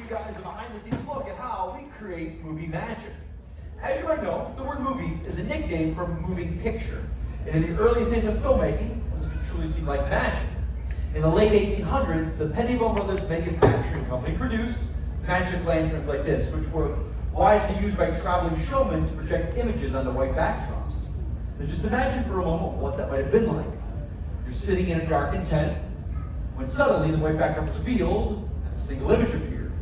you guys a behind-the-scenes look at how we create movie magic. As you might know, the word movie is a nickname for moving picture. And in the earliest days of filmmaking, it was to truly seem like magic. In the late 1800s, the Pettibone Brothers Manufacturing Company produced magic lanterns like this, which were widely used by traveling showmen to project images onto white backdrops. Now just imagine for a moment what that might have been like. You're sitting in a darkened tent, when suddenly the white backdrop is revealed, and a single image appeared.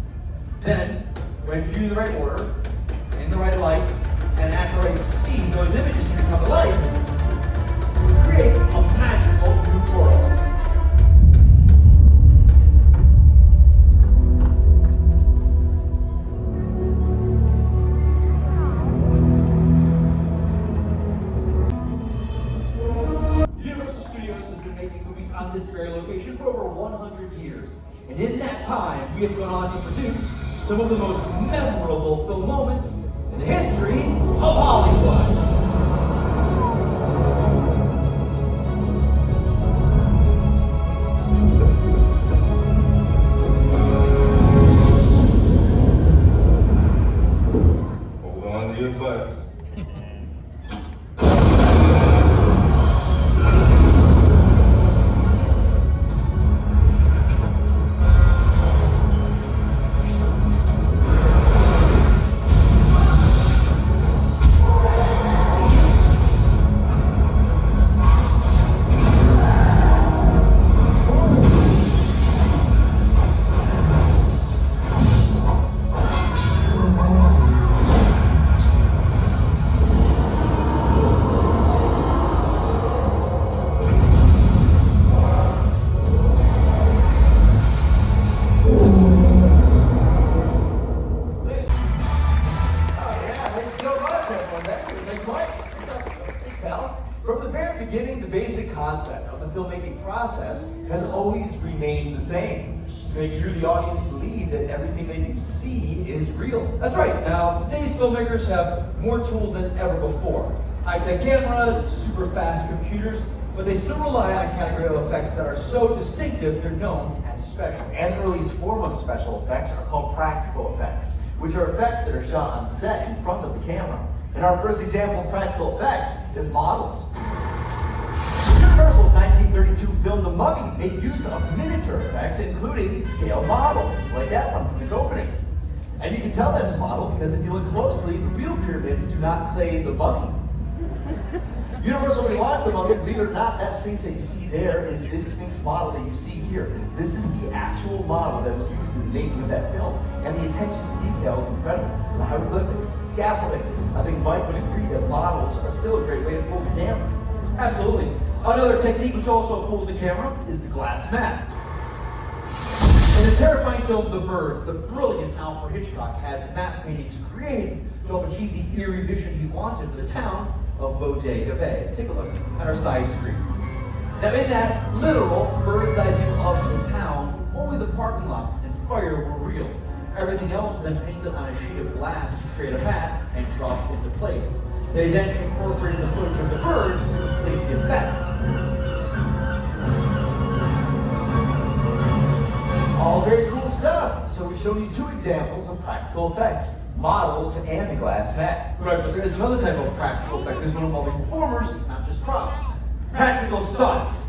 Then, when viewed in the right order, in the right light, and at the right speed, those images can come to life, create a magical new world. Universal Studios has been making movies on this very location for over 100 years. And in that time, we have gone on to produce some of the most memorable film moments in the history of Hollywood. Hold on to your butts. From the very beginning, the basic concept of the filmmaking process has always remained the same. To make you, the audience, believe that everything that you see is real. That's right. Now, today's filmmakers have more tools than ever before. High-tech cameras, super fast computers, but they still rely on a category of effects that are so distinctive they're known as special. And the earliest form of special effects are called practical effects, which are effects that are shot on set in front of the camera. And our first example of practical effects is models. Universal's 1932 film The Mummy made use of miniature effects, including scale models, like that one from its opening. And you can tell that's a model because if you look closely, the real pyramids do not say The Mummy. Universal relaunched The Mummy. Believe it or not, that Sphinx that you see there is this Sphinx model that you see here. This is the actual model that was used in the making of that film. And the attention to detail is incredible. The hieroglyphics, the scaffolding. I think Mike would agree that models are still a great way to fool the camera. Absolutely. Another technique which also fools the camera is the glass mat. In the terrifying film The Birds, the brilliant Alfred Hitchcock had matte paintings created to help achieve the eerie vision he wanted for the town of Bodega Bay. Take a look at our side screens. Now in that literal bird's eye view of the town, only the parking lot and fire were real. Everything else was then painted on a sheet of glass to create a mat and drop into place. They then incorporated the footage of the birds to complete the effect. All very cool stuff. So we've shown you two examples of practical effects, models and the glass mat. Right, but there is another type of practical effect. This one involving performers, not just props. Practical stunts.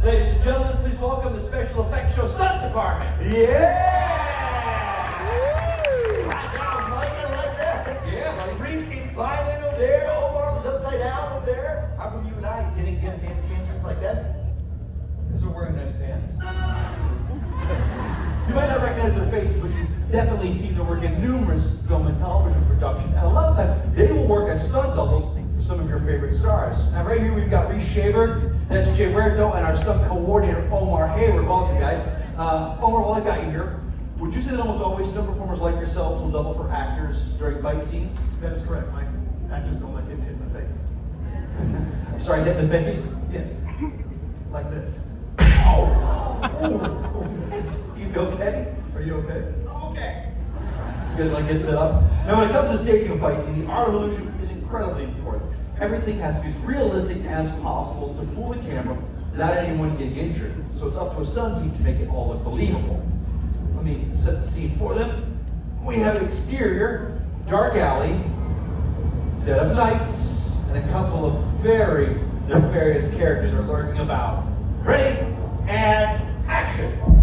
Ladies and gentlemen, please welcome the Special Effects Show Stunt Department. Yeah! Right now, Mike, I like that. Yeah, buddy. Breeze came flying in over there, Omar was upside down over there. How come you and I didn't get a fancy entrance like that? Because we're wearing nice pants. You might not recognize their faces, but you've definitely seen them work in numerous film and television productions. And a lot of times, they will work as stunt doubles for some of your favorite stars. Now, right here, we've got Reese Shaver, that's Jay Huerto, and our stunt coordinator, Omar Hayward. Welcome, guys. Omar, while I got you here, would you say that almost always stunt performers like yourselves will double for actors during fight scenes? That is correct, Mike. Actors don't like getting hit in the face. I'm sorry, hit in the face? Yes. Like this. You okay? Are you okay? Okay. You guys want to get set up? Now, when it comes to staging a fight scene, the art of illusion is incredibly important. Everything has to be as realistic as possible to fool the camera without anyone getting injured. So it's up to a stunt team to make it all look believable. Let me set the scene for them. We have an exterior, dark alley, dead of night, and a couple of very nefarious characters are lurking about. Ready? And action!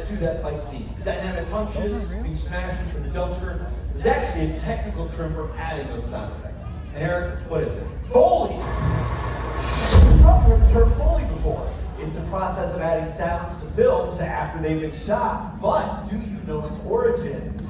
To that fight scene. The dynamic punches, being smashed into the dumpster. There's actually a technical term for adding those sound effects. And Eric, what is it? Foley! You've probably heard the term Foley before. It's the process of adding sounds to films after they've been shot. But do you know its origins?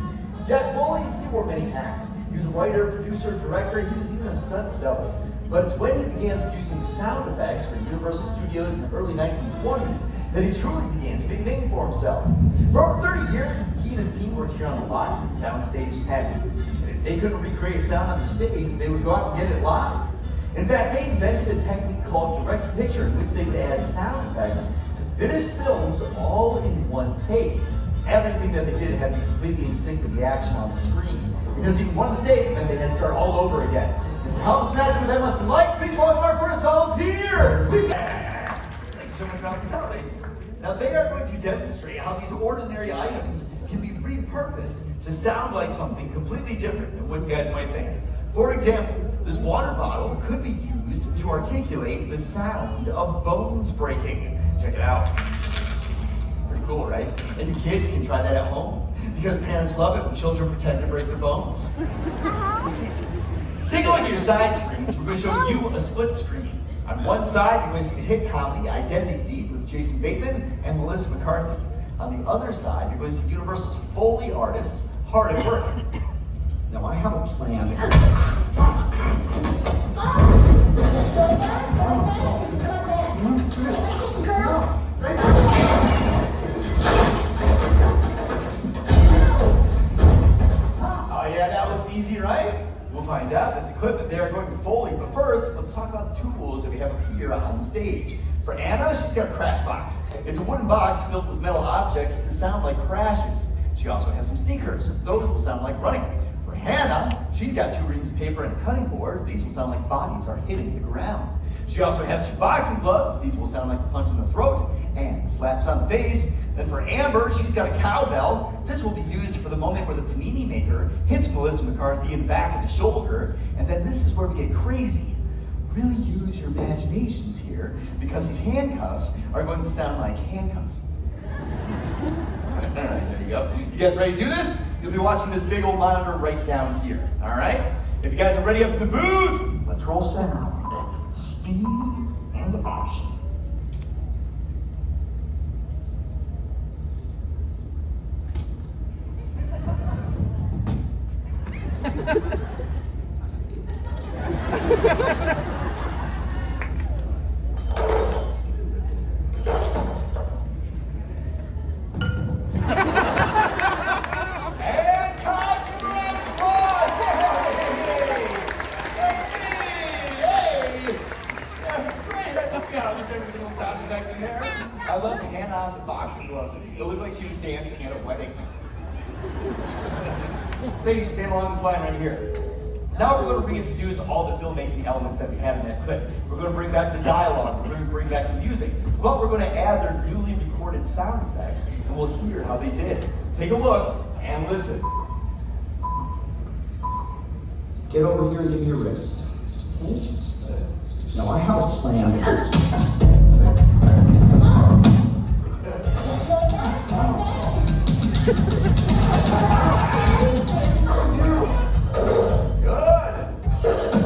Jack Foley, he wore many hats. He was a writer, producer, director, he was even a stunt double. But it's when he began producing sound effects for Universal Studios in the early 1920s that he truly began to make a name for himself. For over 30 years, he and his team worked here on the lot at Soundstage Patent. And if they couldn't recreate sound on their stage, they would go out and get it live. In fact, they invented a technique called direct-to-picture, in which they would add sound effects to finished films all in one take. Everything that they did had to be completely in sync with the action on the screen. Because even one mistake meant they had to start all over again. And to help us imagine what that must have been like, please welcome our first volunteer! Thank you so much for helping us out, ladies. Now they are going to demonstrate how these ordinary items can be repurposed to sound like something completely different than what you guys might think. For example, this water bottle could be used to articulate the sound of bones breaking. Check it out. Pretty cool, right? And your kids can try that at home, because parents love it when children pretend to break their bones. Take a look at your side screens. We're going to show you a split screen. On one side, you're going to see the hit comedy Identity Thief with Jason Bateman and Melissa McCarthy. On the other side, you're going to see Universal's Foley artists hard at work. Now I have a plan. Oh yeah, that looks easy, right? We'll find out. That's a clip that they are going to Foley. But first, let's talk about the tools that we have up here on the stage. For Anna, she's got a crash box. It's a wooden box filled with metal objects to sound like crashes. She also has some sneakers. Those will sound like running. For Hannah, she's got 2 reams of paper and a cutting board. These will sound like bodies are hitting the ground. She also has 2 boxing gloves. These will sound like a punch in the throat and slaps on the face. Then for Amber, she's got a cowbell. This will be used for the moment where the panini maker hits Melissa McCarthy in the back of the shoulder. And then this is where we get crazy. Really use your imaginations here, because these handcuffs are going to sound like handcuffs. All right, there you go. You guys ready to do this? You'll be watching this big old monitor right down here. All right? If you guys are ready up in the booth, let's roll sound, speed, and action. I love Hannah on the boxing gloves. It looked like she was dancing at a wedding. Ladies, stand along this line right here. Now we're going to reintroduce all the filmmaking elements that we had in that clip. We're going to bring back the dialogue, we're going to bring back the music, but we're going to add their newly recorded sound effects, and we'll hear how they did. Take a look and listen. Get over here and give me your wrist. Now I have a plan. Good.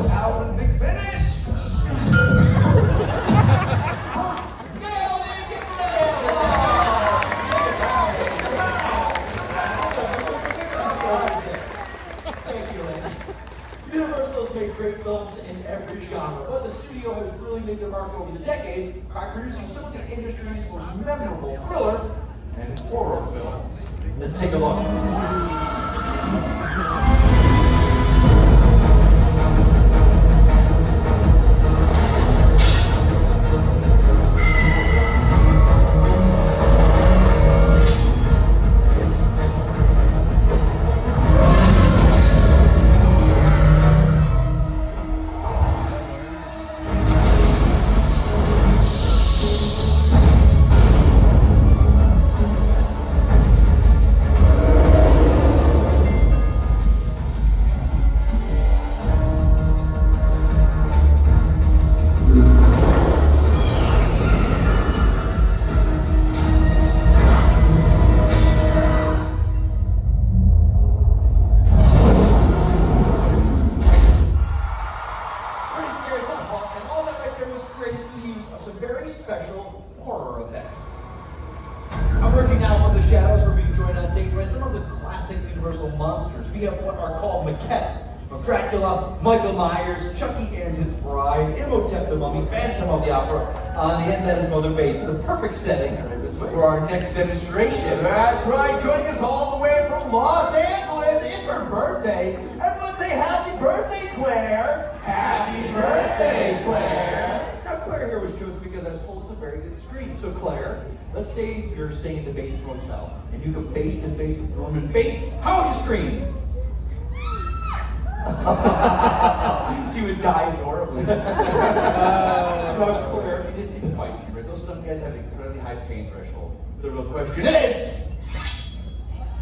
Now for the big finish. Nailed it. Get Thank you, Randy. Universal has made great films in every genre, but the studio has really made their mark over the decades by producing some of the industry's most memorable thriller and horror films. Let's take a look. Pretty scary stuff, Paul. And all that right there was created through the use of some very special horror effects. Emerging now from the shadows, we're being joined on stage by some of the classic Universal monsters. We have what are called maquettes of Dracula, Michael Myers, Chucky and his bride, Imhotep the Mummy, Phantom of the Opera. On the end, that is Mother Bates, the perfect setting for our next demonstration. That's right, joining us all the way from Los Angeles. It's her birthday. Everyone say happy birthday, Claire. Happy birthday, Claire. Now, Claire here was chosen because I was told it's a very good screen. So, Claire, let's say you're staying at the Bates Motel, and you go face to face with Norman Bates. How would you scream? She would die adorably. No, Claire, you did see the fights here, right? Those stunt guys have an incredibly high pain threshold. The real question is,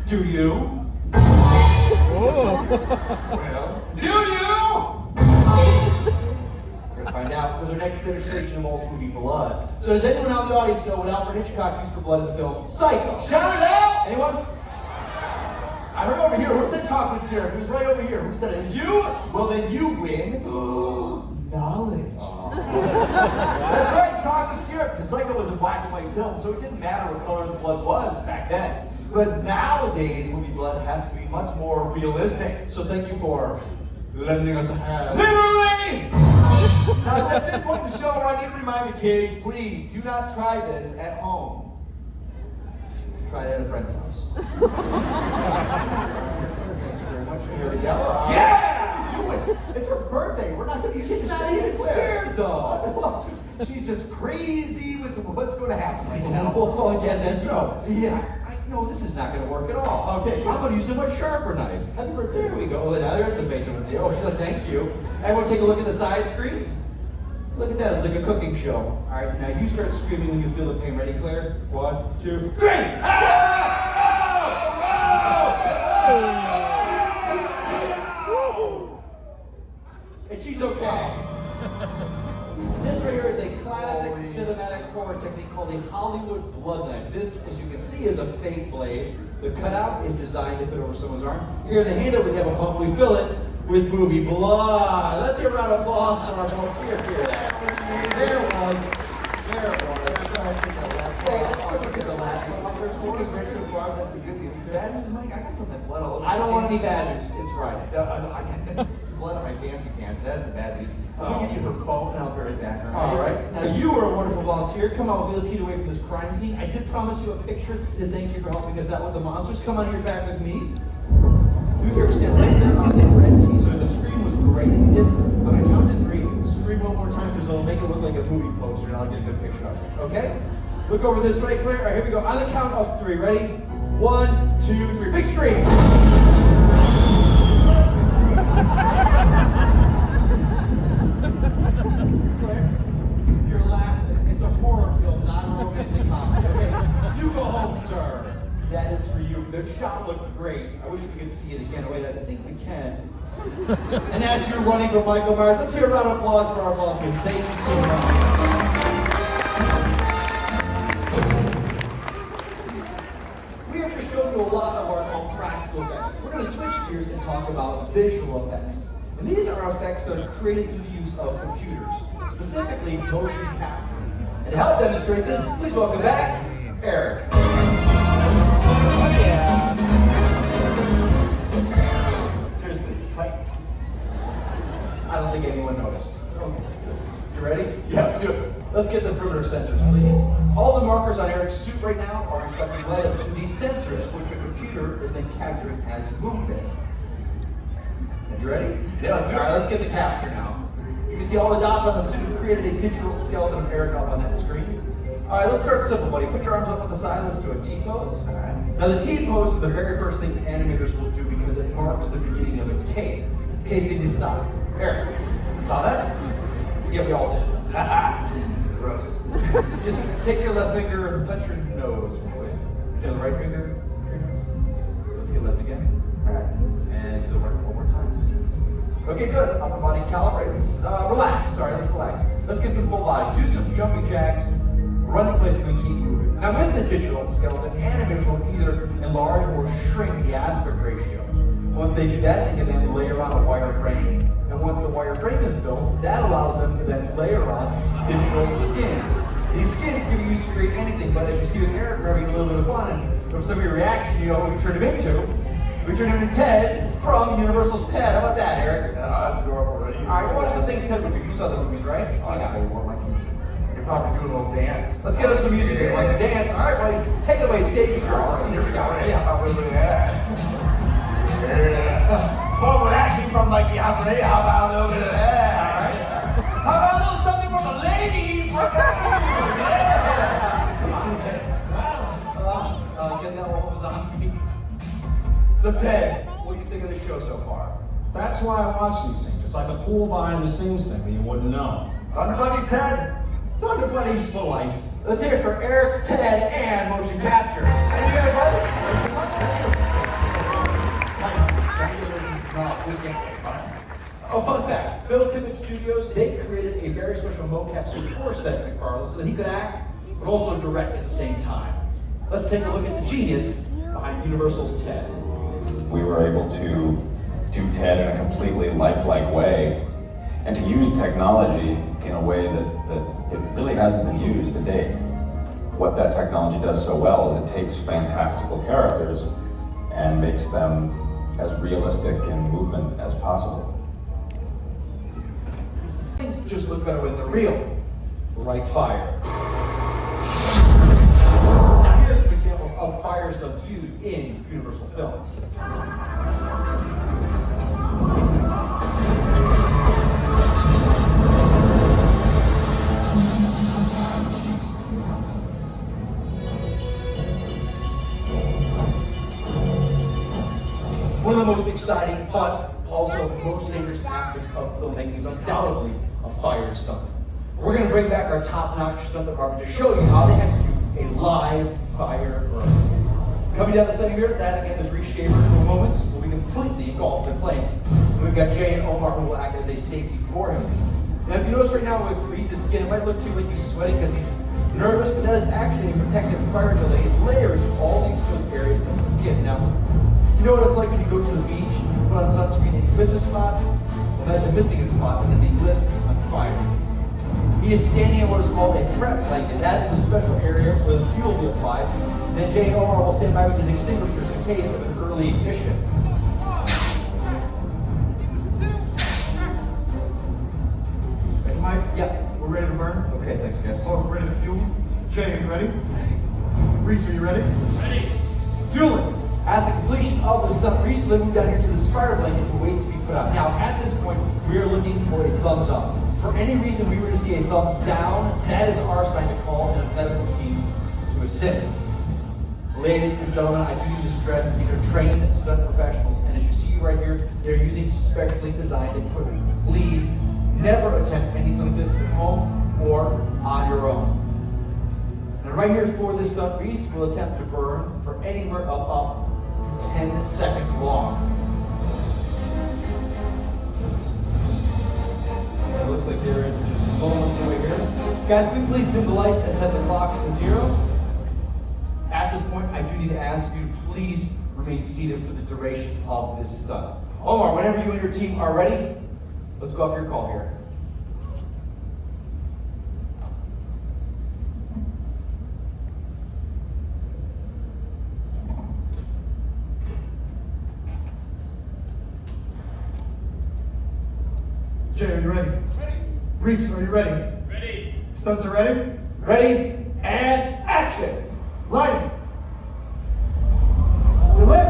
do you? Well, do you? We're gonna find out because our next demonstration involves movie Blood. So does anyone out in the audience know what Alfred Hitchcock used for blood in the film Psycho? Shout it out! Anyone? I heard over here. Who said chocolate syrup? It was right over here. Who said it? It was you? Well, then you win. Knowledge. That's right, chocolate syrup. The Psycho was a black and white film, so it didn't matter what color the blood was back then. But nowadays, movie Blood has to be much more realistic. So thank you for lending us a hand. Literally! Now, it's at this point in the show where I need to remind the kids, please, do not try this at home. Try that at a friend's house. Thank you very much. Here we go. Yeah! Do it! It's her birthday. We're not going to be She's not even scared, though. Well, she's just crazy with what's going to happen right now. Oh, yes, and so. Yeah. No, this is not going to work at all. Okay. I'm going to use a much sharper knife. Happy birthday. There we go. Oh, now there's the face of it. Oh, sure, thank you. Everyone take a look at the side screens. Look at that, it's like a cooking show. All right, now you start screaming when you feel the pain. Ready, Claire? 1, 2, 3! And she's okay. This right here is a classic cinematic horror technique called the Hollywood blood knife. This, as you can see, is a fake blade. The cutout is designed to fit over someone's arm. Here in the handle, we have a pump. We fill it with movie blood. Let's hear a round of applause for our volunteer here. There it was. There it was. Sorry, take the lap. Hey, of course we took the lap. Because right so far, that's the good news. Bad news, Mike, I got something blood all over. I don't want any bad news. It's Friday. I got blood on my fancy pants. That's the bad news. I'm Oh. gonna give you her phone and I'll be right back. All right. Now you are a wonderful volunteer. Come on with me. Let's get away from this crime scene. I did promise you a picture to thank you for helping us out with the monsters. Come on your back with me. Do me a favor, stand right there on the red teaser. The screen was great. You did. I'm gonna count to 3. Scream one more time because it'll make it look like a movie poster, and I'll get a good picture of it. Okay? Look over this way, Claire. All right, here we go. On the count of 3. Ready? 1, 2, 3. Big screen. that is for you. The shot looked great. I wish we could see it again. Wait, I think we can. And as you're running from Michael Myers, let's hear a round of applause for our volunteers. Thank you so much. We have just shown you a lot of what are called practical effects. We're going to switch gears and talk about visual effects. And these are effects that are created through the use of computers, specifically motion capture. And to help demonstrate this, please welcome back Eric. Seriously, it's tight. I don't think anyone noticed. Okay. You ready? Yeah, let's do it. Let's get the perimeter sensors, please. All the markers on Eric's suit right now are reflecting light up to these sensors, which a computer is then capturing as movement. You ready? Yeah, let's do it. All right, let's get the capture now. You can see all the dots on the suit created a digital skeleton of Eric up on that screen. All right, let's start simple, buddy. Put your arms up on the side. Let's do a T-pose. All right. Now, the T-pose is the very first thing animators will do because it marks the beginning of a take, in case they need to stop. Eric, Saw that? yeah, we all did. Gross. Just take your left finger and touch your nose real quick. Do the right finger. Let's get left again. All right. And do the right one more time. Okay, good. Upper body calibrates. Relax. Sorry, let's relax. Let's get some full body. Do some jumping jacks. Run in place and then keep moving. Now, with the digital skeleton, animators will either enlarge or shrink the aspect ratio. Once they do that, they can then layer on a wire frame. And once the wire frame is built, that allows them to then layer on digital skins. These skins can be used to create anything, but as you see with Eric, we're having a little bit of fun. And from some of your reaction, you know what we turned him into. We turned him into Ted from Universal's Ted. How about that, Eric? That's adorable already. All right, what are some things Ted would do? You saw the movies, right? I got it. Well, you're probably doing a little dance. Let's get us some music here. Let's dance. All right, buddy. Take it away. Stage is yours. Here we go. Yeah, a little bit of that. Yeah. Spoke with acting from like the opera. How about a little bit of that? All right. How about a little something from the ladies? Guess that one was on me. So Ted, what do you think of the show so far? That's why I watch these things. It's like a cool behind the scenes thing that you wouldn't know. Thunder Buddies, Ted. Thunder Buddies for life. Let's hear it for Eric, Ted, and motion capture. Thank you, everybody. Oh, fun fact. Phil Tippett Studios, they created a very special mocap suit for Seth MacFarlane so that he could act, but also direct at the same time. Let's take a look at the genius behind Universal's Ted. We were able to do Ted in a completely lifelike way and to use technology in a way that it really hasn't been used to date. What that technology does so well is it takes fantastical characters and makes them as realistic in movement as possible. Things just look better when they're real, like fire. Now here's some examples of fire stunts used in Universal films. One of the most exciting, but also most dangerous aspects of filmmaking is undoubtedly a fire stunt. We're going to bring back our top-notch stunt department to show you how they execute a live fire burn. Coming down the center here, that again is Reshaper for moments will be completely engulfed in flames. And we've got Jay and Omar who will act as a safety for him. Now if you notice right now with Reese's skin, it might look to you like he's sweating because he's nervous, but that is actually a protective fire gel that is layered to all the exposed areas of skin. Now, you know what it's like when you go to the beach, you put on sunscreen and you miss a spot? Well, imagine missing a spot and then being lit on fire. He is standing in what is called a prep blanket. That is a special area where the fuel will be applied. Then Jay and Omar will stand by with his extinguishers in case of an early ignition. Hey, Mike, Yeah. we're ready to burn. Okay, thanks guys. Oh, we're ready to fuel. Jay, you ready? Reese, are you ready? Ready. Fueling. At the completion of the stunt, Reese moved down here to the spider blanket to wait to be put out. Now, at this point, we are looking for a thumbs up. For any reason we were to see a thumbs down, that is our sign to call in a medical team to assist. Ladies and gentlemen, I do need to stress that these are trained stunt professionals, and as you see right here, they're using specially designed equipment. Please never attempt anything like this at home or on your own. And And right here for this stunt, Beast will attempt to burn for anywhere of up to 10 seconds long. It looks like they're in just moments away here. Guys, can we please dim the lights and set the clocks to 0? At this point, I do need to ask you to please remain seated for the duration of this stunt. Omar, whenever you and your team are ready, let's go off your call here. Jay, are you ready? Ready. Reese, are you ready? Ready. Stunts are ready? Ready, and action! Lighting. We're lit.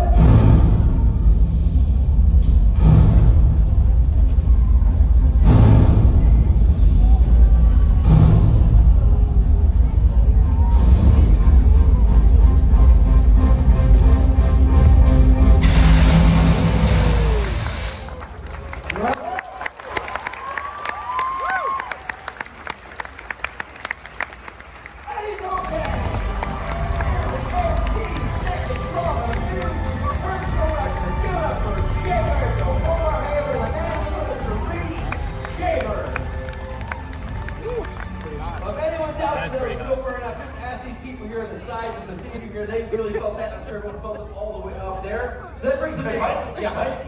They really felt that. I'm sure everyone felt it all the way up there. So that brings us to Mike. Yeah, Mike.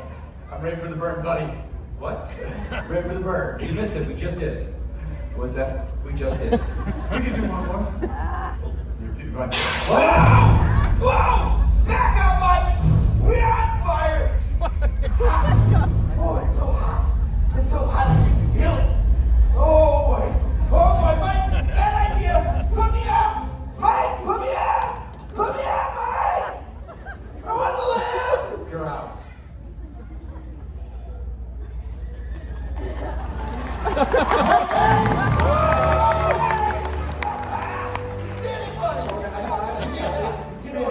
I'm ready for the burn, buddy. What? Ready for the burn. You missed it. We just did it. What's that? We just did it. We can do one more. You want Whoa! Whoa! Back up, Mike! We're on fire! Oh, it's so hot. It's so hot. I can feel it. Oh, boy. Oh, boy, Mike. Bad idea. Put me out. Mike, put me out. Put me out, Mike. I want to live. You're out. You know,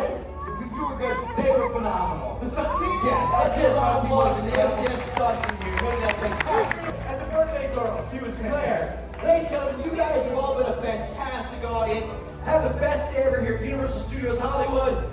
you were good. They were phenomenal. The stunt team? Yes, that's it. Yes, starting you. Making that fantastic. And the birthday girl, she was fantastic. Ladies and gentlemen, you guys have all been a fantastic audience. Have the best day ever here at Universal Studios Hollywood.